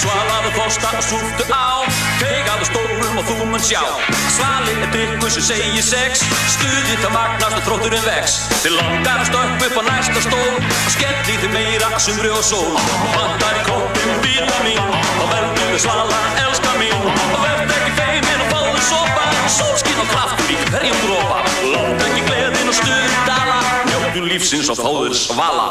Svalaðu þorsta og súptu á, teigaðu stórum og þú mun sjá. Svali drykkur sem segir sex, stuðið það magnast og þrótturinn vex. Þið langar að stökkva upp á næsta stól og skelli þið meira að sumri og sól. Vantar í kroppinn vítamín og verður við svala, elska mín. Og verð ekki feimin og fáðu sopa, sólskinn og kraftur í hverjum dropa. Látt ekki gleðin og stuðið dala, njóttu lífsins og fáðu svala.